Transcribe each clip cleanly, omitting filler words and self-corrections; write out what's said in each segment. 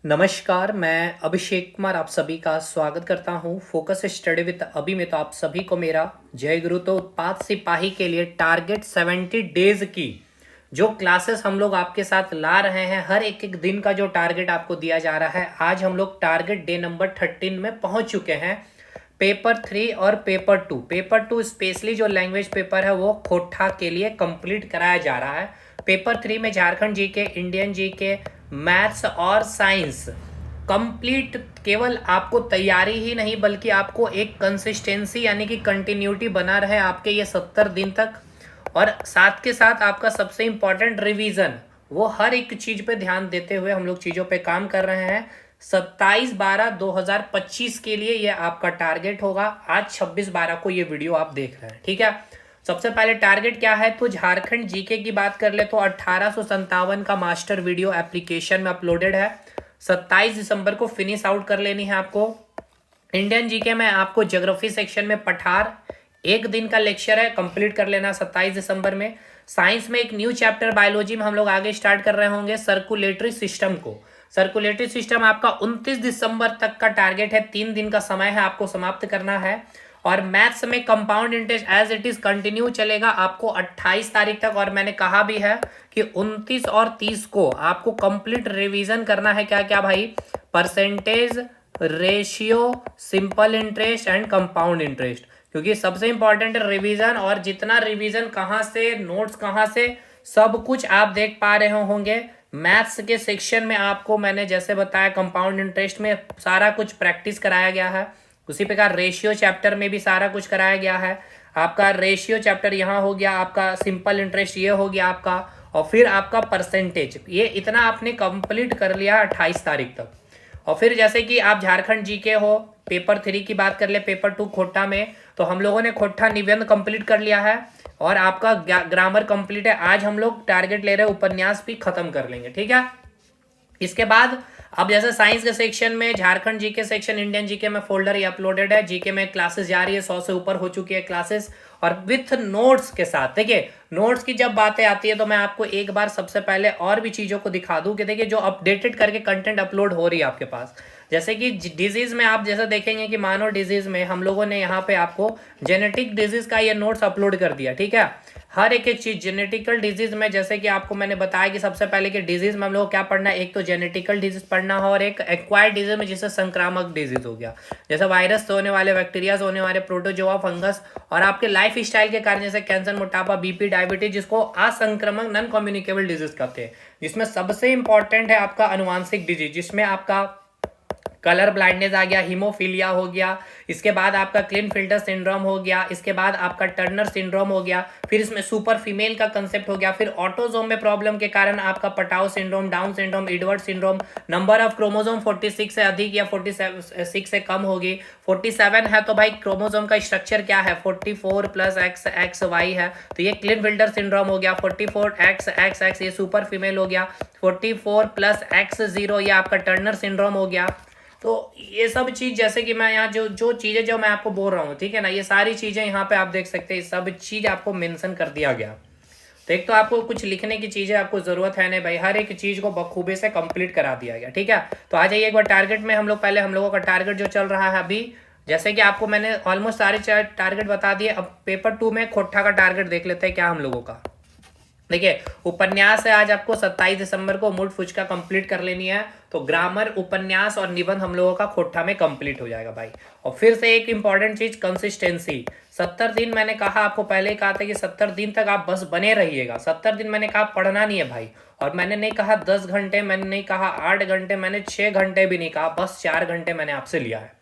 नमस्कार, मैं अभिषेक कुमार आप सभी का स्वागत करता हूं फोकस स्टडी विद अभी में। तो आप सभी को मेरा जय गुरु। तो उत्पाद सिपाही के लिए टारगेट 70 डेज की जो क्लासेस हम लोग आपके साथ ला रहे हैं, हर एक एक दिन का जो टारगेट आपको दिया जा रहा है, आज हम लोग टारगेट डे नंबर 13 में पहुंच चुके हैं। पेपर 3 और पेपर 2 स्पेशली जो लैंग्वेज पेपर है वो खोटा के लिए कंप्लीट कराया जा रहा है। पेपर 3 में Jharkhand GK, Indian GK, maths और साइंस कंप्लीट। केवल आपको तैयारी ही नहीं बल्कि आपको एक कंसिस्टेंसी यानी कि कंटिन्यूटी बना रहे आपके ये 70 दिन तक, और साथ के साथ आपका सबसे इंपॉर्टेंट रिवीजन, वो हर एक चीज पे ध्यान देते हुए हम लोग चीजों पे काम कर रहे हैं। 27/12/2025 के लिए ये आपका टारगेट होगा। आज 26/12 को ये वीडियो आप देख रहे हैं, ठीक है। सबसे पहले टारगेट क्या है, तो झारखंड जीके की बात कर ले तो 1857 का मास्टर वीडियो एप्लीकेशन में अपलोडेड है। 27 दिसंबर को फिनिश आउट कर लेनी है आपको। इंडियन जीके में आपको ज्योग्राफी सेक्शन में पठार एक दिन का लेक्चर है, कंप्लीट कर लेना 27 दिसंबर में। साइंस में एक न्यू चैप्टर बायोलॉजी में हम लोग आगे स्टार्ट कर रहे होंगे सर्कुलेटरी सिस्टम को। सर्कुलेटरी सिस्टम आपका 29 दिसंबर तक का टारगेट है, 3 दिन का समय है, आपको समाप्त करना है। और मैथ्स में compound interest as it is continue चलेगा आपको 28 तारीख तक। और मैंने कहा भी है कि 29 और 30 को आपको कंप्लीट रिवीजन करना है। क्या क्या भाई? Percentage, ratio, simple interest and compound interest, क्योंकि सबसे इंपॉर्टेंट है रिवीजन। और जितना रिवीजन कहाँ से, नोट्स कहाँ से, सब कुछ आप देख पा रहे होंगे। मैथ्स के सेक्शन में आपको मैंने जैसे बताया कंपाउंड इंटरेस्ट में सारा कुछ प्रैक्टिस कराया गया है, उसी प्रकार रेशियो चैप्टर में भी सारा कुछ कराया गया है। आपका रेशियो चैप्टर यहाँ हो गया, आपका सिंपल इंटरेस्ट ये हो गया आपका, और फिर आपका परसेंटेज, ये इतना आपने कंप्लीट कर लिया 28 तारीख तक। और फिर जैसे कि आप झारखंड जीके हो, पेपर 3 की बात कर ले, पेपर 2 खोटा में, तो हम लोगों ने खोटा निबंध कंप्लीट कर लिया है और आपका ग्रामर कंप्लीट है। आज हम लोग टारगेट ले रहे हैं उपन्यास भी खत्म कर लेंगे, ठीक है। इसके बाद अब जैसे साइंस के सेक्शन में Jharkhand GK section, Indian GK में फोल्डर ये अपलोडेड है। जीके में क्लासेस जा रही है, 100 से ऊपर हो चुकी है क्लासेस, और विथ नोट्स के साथ। देखिए, नोट्स की जब बातें आती है तो मैं आपको एक बार सबसे पहले और भी चीजों को दिखा दूं कि देखिए जो अपडेटेड करके कंटेंट अपलोड हो रही है आपके पास। जैसे कि डिजीज में आप जैसे देखेंगे कि मानो डिजीज में हम लोगों ने यहाँ पे आपको जेनेटिक डिजीज का ये नोट्स अपलोड कर दिया, ठीक है। हर एक एक चीज जेनेटिकल डिजीज में, जैसे कि आपको मैंने बताया कि सबसे पहले कि डिजीज में हम लोग क्या पढ़ना है, एक तो जेनेटिकल डिजीज पढ़ना है और एक एक्वायर्ड डिजीज में जिससे संक्रामक डिजीज हो गया, जैसे वायरस से होने वाले, बैक्टीरिया से होने वाले, प्रोटोजोआ, फंगस, और आपके लाइफ स्टाइल के कारण जैसे कैंसर, मोटापा, बीपी, डायबिटीज, जिसको असंक्रामक नॉन कम्युनिकेबल डिजीज कहते हैं। जिसमें सबसे इंपॉर्टेंट है आपका अनुवांशिक डिजीज, जिसमें आपका कलर ब्लाइंडनेस आ गया, हीमोफीलिया हो गया, इसके बाद आपका क्लिनफिल्टर सिंड्रोम हो गया, इसके बाद आपका टर्नर सिंड्रोम हो गया, फिर इसमें सुपर फीमेल का कंसेप्ट हो गया, फिर ऑटोजोम में प्रॉब्लम के कारण आपका Patau syndrome, down syndrome, Edward syndrome, number of chromosome 46 से अधिक या 46 से कम होगी। 47 है तो भाई क्रोमोजोम का स्ट्रक्चर क्या है, 44 प्लस एक्स एक्स वाई है, तो ये क्लिनफिल्टर सिंड्रोम हो गया। 44 एक्स एक्स एक्स ये सुपर फीमेल हो गया। 44 प्लस एक्स 0 ये आपका टर्नर सिंड्रोम हो गया। तो ये सब चीज, जैसे कि मैं यहाँ जो जो चीजें जो मैं आपको बोल रहा हूँ, ठीक है ना, ये सारी चीजें यहाँ पे आप देख सकते हैं, सब चीज आपको मेंशन कर दिया गया। तो एक तो आपको कुछ लिखने की चीजें आपको जरूरत है नहीं भाई, हर एक चीज को बखूबी से कंप्लीट करा दिया गया, ठीक है। तो आ जाइए एक बार टारगेट में। हम लोग पहले हम लोगों का टारगेट जो चल रहा है अभी, जैसे कि आपको मैंने ऑलमोस्ट सारे टारगेट बता दिए। अब पेपर 2 में खोटा का टारगेट देख लेते हैं क्या हम लोगों का। देखिए, उपन्यास है आज आपको 27 दिसंबर को मुठ फुचका कंप्लीट कर लेनी है। तो ग्रामर, उपन्यास और निबंध हम लोगों का खोटा में कंप्लीट हो जाएगा भाई। और फिर से एक इंपॉर्टेंट चीज, कंसिस्टेंसी। 70 दिन मैंने कहा, आपको पहले ही कहा था कि 70 दिन तक आप बस बने रहिएगा। 70 दिन मैंने कहा पढ़ना नहीं है भाई। और मैंने नहीं कहा 10 घंटे, मैंने नहीं कहा 8 घंटे, मैंने 6 घंटे भी नहीं कहा, बस 4 घंटे मैंने आपसे लिया है।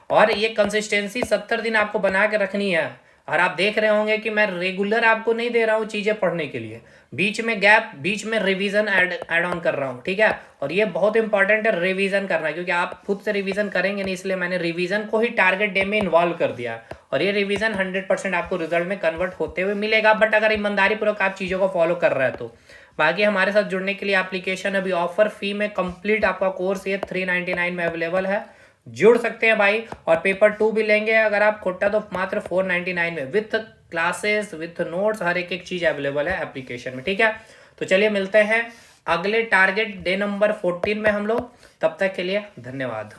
और ये कंसिस्टेंसी 70 दिन आपको बना के रखनी है। और आप देख रहे होंगे कि मैं रेगुलर आपको नहीं दे रहा हूँ चीजें पढ़ने के लिए, बीच में गैप, बीच में रिवीजन ऐड ऑन कर रहा हूँ, ठीक है। और ये बहुत इंपॉर्टेंट है रिवीजन करना, क्योंकि आप खुद से रिवीजन करेंगे नहीं, इसलिए मैंने रिवीजन को ही टारगेट डे में इन्वॉल्व कर दिया है। और ये रिवीजन 100% आपको रिजल्ट में कन्वर्ट होते हुए मिलेगा, बट अगर ईमानदारी पूर्वक आप चीजों को फॉलो कर रहे हैं तो। बाकी हमारे साथ जुड़ने के लिए एप्लीकेशन अभी ऑफर फी में कंप्लीट आपका कोर्स ये 399 में अवेलेबल है, जुड़ सकते हैं भाई। और पेपर 2 भी लेंगे अगर आप खोटा, तो मात्र 499 में विथ क्लासेस, विथ नोट्स, हर एक एक चीज अवेलेबल है एप्लीकेशन में, ठीक है। तो चलिए मिलते हैं अगले टारगेट डे नंबर 14 में हम लोग। तब तक के लिए धन्यवाद।